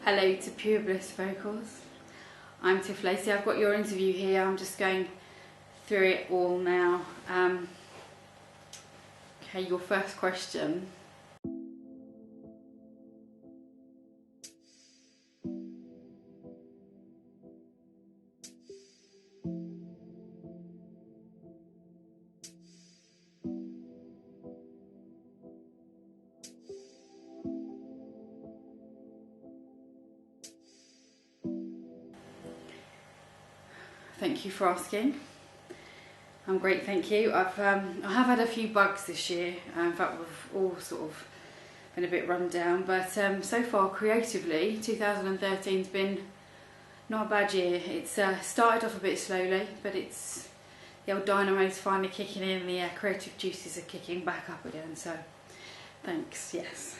Hello to Pure Bliss Vocals. I'm Tiff Lacey. I've got your interview here. I'm just going through it all now. Okay, your first question. Thank you for asking. I'm great, thank you. I have had a few bugs this year. In fact, we've all sort of been a bit run down, but so far creatively 2013's been not a bad year. It's started off a bit slowly, but it's the old dynamo's finally kicking in, the creative juices are kicking back up again, so thanks, yes.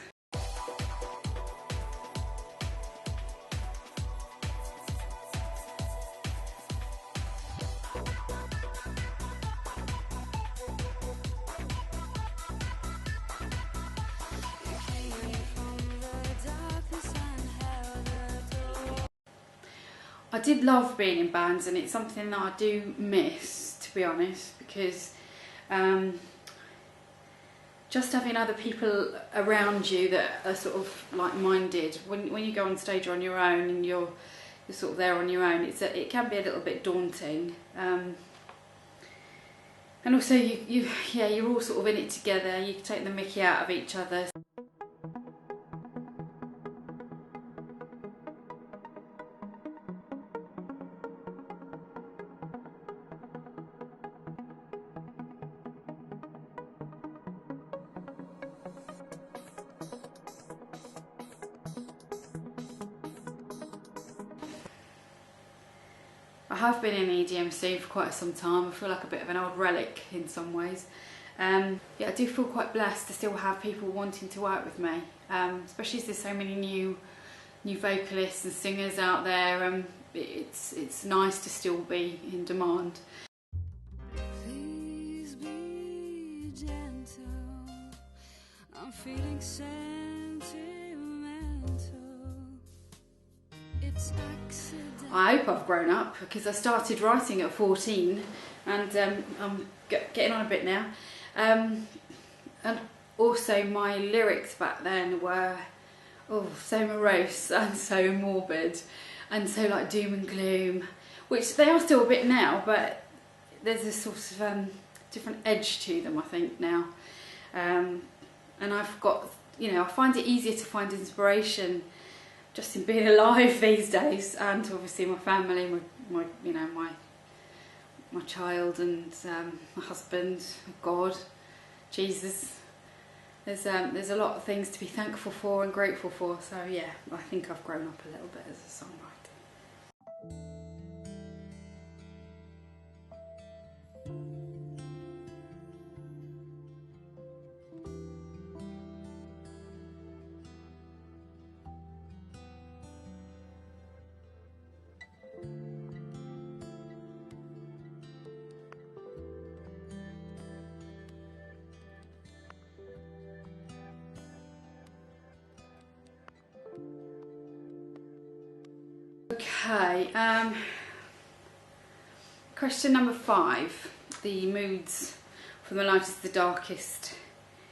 I did love being in bands, and it's something that I do miss, to be honest, because just having other people around you that are sort of like-minded. When you go on stage on your own and you're sort of there on your own, it can be a little bit daunting. And also you're all sort of in it together. You can take the mickey out of each other. I have been in the EDM scene for quite some time. I feel like a bit of an old relic in some ways. Yeah, I do feel quite blessed to still have people wanting to work with me, especially as there's so many new vocalists and singers out there. It's nice to still be in demand. Please be gentle. I'm feeling sentimental. It's accidental. I hope I've grown up, because I started writing at 14 and I'm getting on a bit now. And also my lyrics back then were so morose and so morbid and so like doom and gloom, which they are still a bit now, but there's a sort of different edge to them, I think, now. And I've got, I find it easier to find inspiration just in being alive these days, and obviously my family, my child, and my husband, God, Jesus. There's a lot of things to be thankful for and grateful for. So yeah, I think I've grown up a little bit as a songwriter. Okay, question number 5, the moods from the lightest to the darkest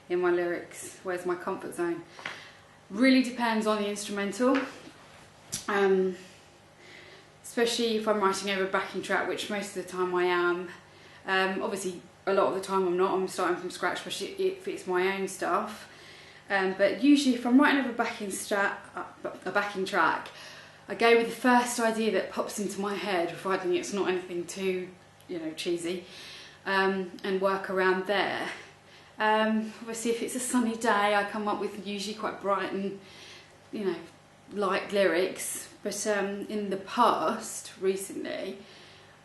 in my lyrics. Where's my comfort zone? Really depends on the instrumental, especially if I'm writing over a backing track, which most of the time I am. Obviously a lot of the time I'm not, I'm starting from scratch, especially if it's my own stuff. But usually if I'm writing over a backing track, I go with the first idea that pops into my head, providing it's not anything too, cheesy, and work around there. Obviously, if it's a sunny day, I come up with usually quite bright and, light lyrics. But in the past, recently,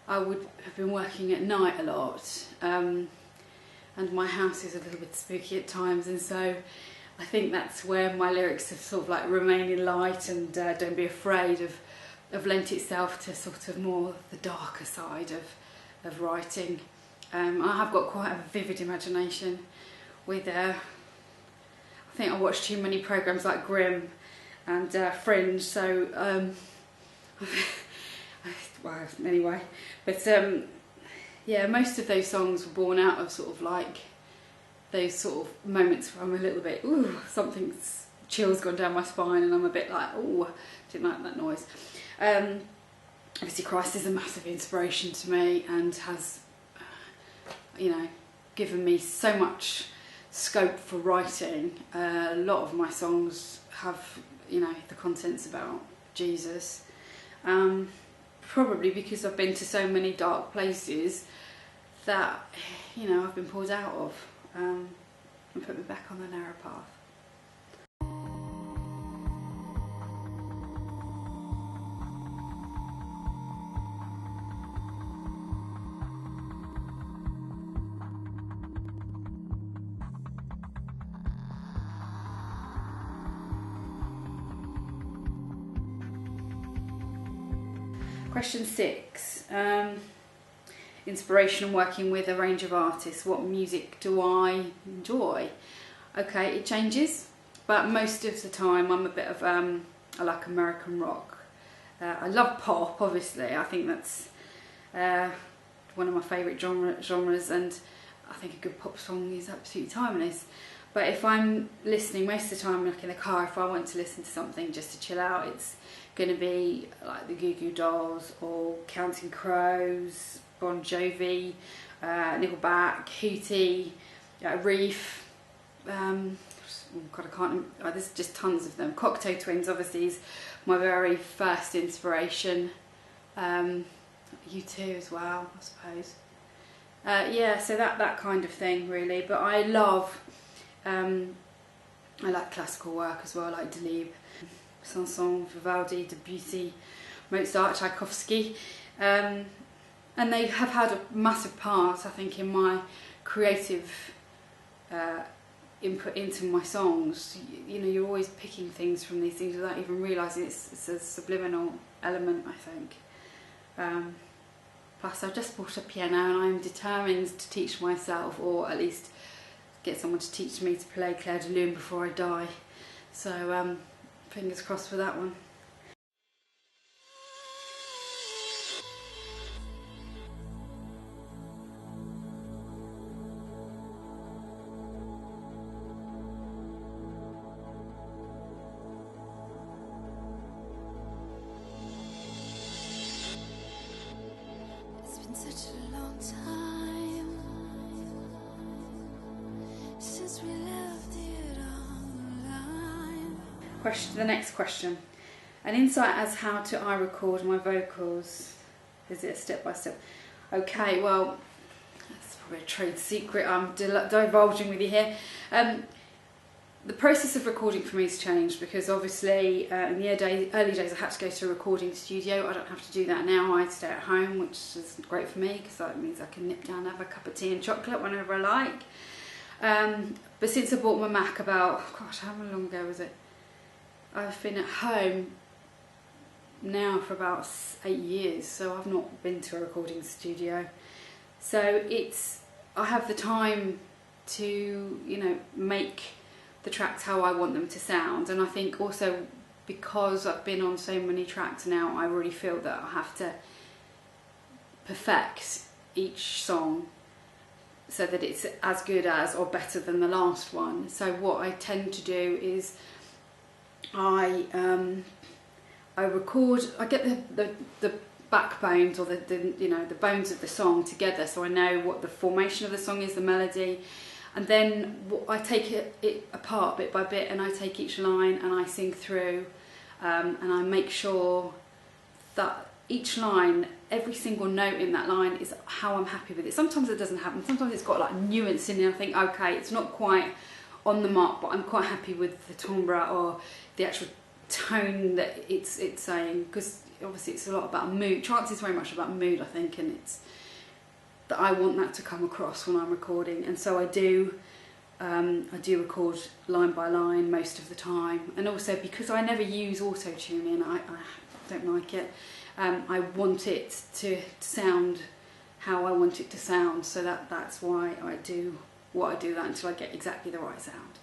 I would have been working at night a lot, and my house is a little bit spooky at times, and so I think that's where my lyrics have sort of like remaining light and don't be afraid have lent itself to sort of more the darker side of writing. I have got quite a vivid imagination with, I think I watch too many programmes like Grimm and Fringe. So well, anyway, but yeah, most of those songs were born out of sort of like those sort of moments where I'm a little bit, ooh, something's chills gone down my spine, and I'm a bit like, oh, didn't like that noise. Obviously Christ is a massive inspiration to me and has, you know, given me so much scope for writing. A lot of my songs have, you know, the contents about Jesus. Probably because I've been to so many dark places that, you know, I've been pulled out of and put me back on the narrow path. Question 6. Inspiration working with a range of artists. What music do I enjoy? Okay, it changes, but most of the time I'm a bit of, I like American rock. I love pop, obviously. I think that's one of my favourite genres, and I think a good pop song is absolutely timeless. But if I'm listening, most of the time, like in the car, if I want to listen to something just to chill out, it's going to be like the Goo Goo Dolls or Counting Crows, Bon Jovi, Nickelback, Hootie, Reef. Oh God, I can't. There's just tons of them. Cocteau Twins, obviously, is my very first inspiration. U2 as well, I suppose. Yeah, so that kind of thing, really. But I love. I like classical work as well, like Delibes, Saint-Saëns, Vivaldi, Debussy, Mozart, Tchaikovsky, and they have had a massive part, I think, in my creative input into my songs. You know, you're always picking things from these things without even realising it's a subliminal element, I think. Plus, I've just bought a piano and I'm determined to teach myself, or at least get someone to teach me to play Clair de Lune before I die. So fingers crossed for that one. It's been such a long time since we left it online. The next question. An insight as how to I record my vocals. Is it a step by step? Okay, well, that's probably a trade secret I'm divulging with you here. The process of recording for me has changed because obviously in the early days I had to go to a recording studio. I don't have to do that now. I stay at home, which is great for me because that means I can nip down and have a cup of tea and chocolate whenever I like. But since I bought my Mac about, gosh, how long ago was it? I've been at home now for about 8 years, so I've not been to a recording studio. So I have the time to, you know, make the tracks how I want them to sound. And I think also because I've been on so many tracks now, I really feel that I have to perfect each song so that it's as good as or better than the last one. So what I tend to do is I record. I get the backbones or the you know, the bones of the song together, so I know what the formation of the song is, the melody, and then I take it apart bit by bit, and I take each line and I sing through, and I make sure that each line, every single note in that line is how I'm happy with it. Sometimes it doesn't happen. Sometimes it's got like nuance in it. I think, okay, it's not quite on the mark, but I'm quite happy with the timbre or the actual tone that it's saying, because obviously it's a lot about mood. Trance is very much about mood, I think, and it's that I want that to come across when I'm recording, and so I do record line by line most of the time. And also because I never use auto-tuning, I don't like it. I want it to sound how I want it to sound, so that's why I do what I do that until I get exactly the right sound.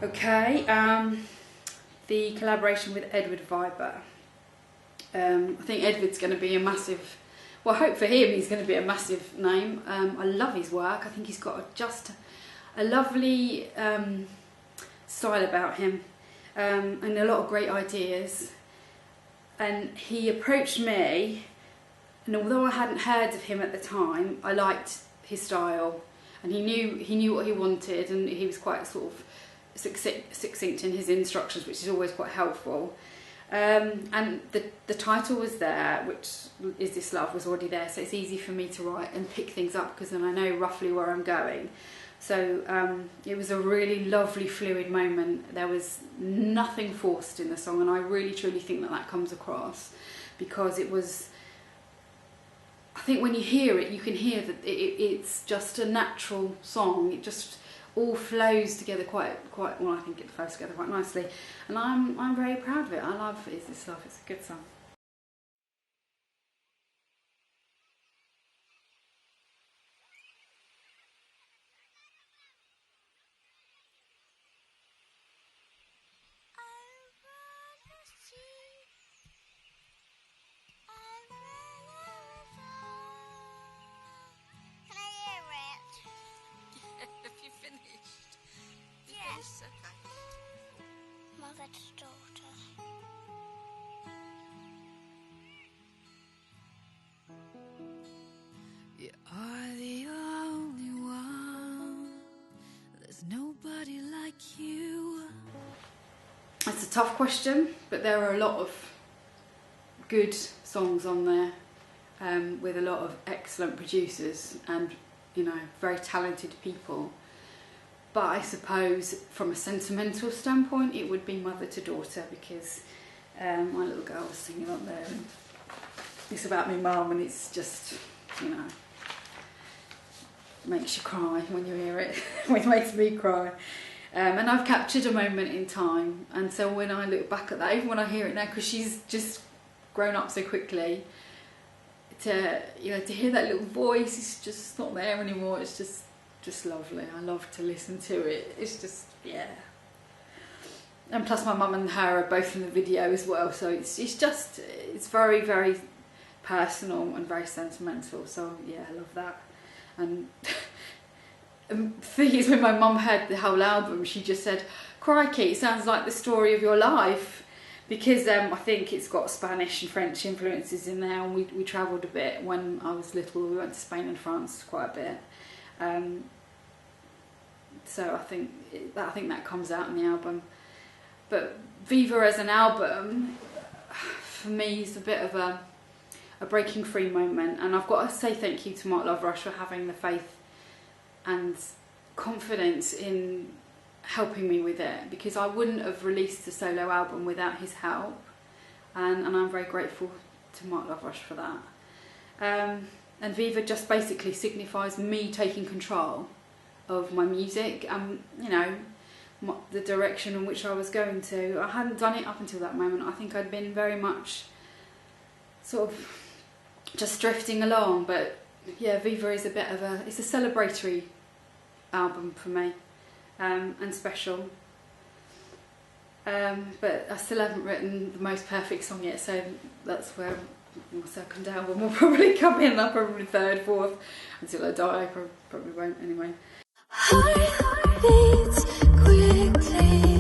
Okay, the collaboration with Edward Viber. I think Edward's going to be a massive, well, I hope for him he's going to be a massive name. I love his work. I think he's got just a lovely style about him, and a lot of great ideas. And he approached me, and although I hadn't heard of him at the time, I liked his style, and he knew what he wanted, and he was quite sort of succinct in his instructions, which is always quite helpful. And the title was there, which Is This Love, was already there, so it's easy for me to write and pick things up because then I know roughly where I'm going. So it was a really lovely, fluid moment. There was nothing forced in the song, and I really truly think that comes across, because it was, I think when you hear it, you can hear that it's just a natural song. It just all flows together quite well. I think it flows together quite nicely, and I'm very proud of it. I love Is This Love. It's a good song. Can I hear it? Have you finished? Yes. Okay. Mother to daughter. You are the only one. There's nobody like you. It's a tough question, but there are a lot of good songs on there, with a lot of excellent producers and, you know, very talented people. But I suppose from a sentimental standpoint, it would be Mother to Daughter, because my little girl was singing up there, and it's about my mum, and it's just, you know, makes you cry when you hear it. It makes me cry. And I've captured a moment in time, and so when I look back at that, even when I hear it now, because she's just grown up so quickly, to hear that little voice, it's just not there anymore. It's just lovely. I love to listen to it. It's just, yeah. And plus my mum and her are both in the video as well, so it's very, very personal and very sentimental. So yeah, I love that. And the thing is, when my mum heard the whole album, she just said, "Crikey, it sounds like the story of your life," because I think it's got Spanish and French influences in there, and we travelled a bit when I was little. We went to Spain and France quite a bit, so I think that comes out in the album. But Viva as an album, for me, is a bit of a breaking free moment, and I've got to say thank you to Mark Loverush for having the faith and confidence in helping me with it, because I wouldn't have released a solo album without his help, and I'm very grateful to Mark Loverush for that. And Viva just basically signifies me taking control of my music and, you know, the direction in which I was going to. I hadn't done it up until that moment. I think I'd been very much sort of just drifting along, but yeah, Viva is it's a celebratory album for me, and special. But I still haven't written the most perfect song yet, so that's where my second album will probably come in. I'll probably third, fourth, until I die. I probably won't anyway. Heart beats quickly.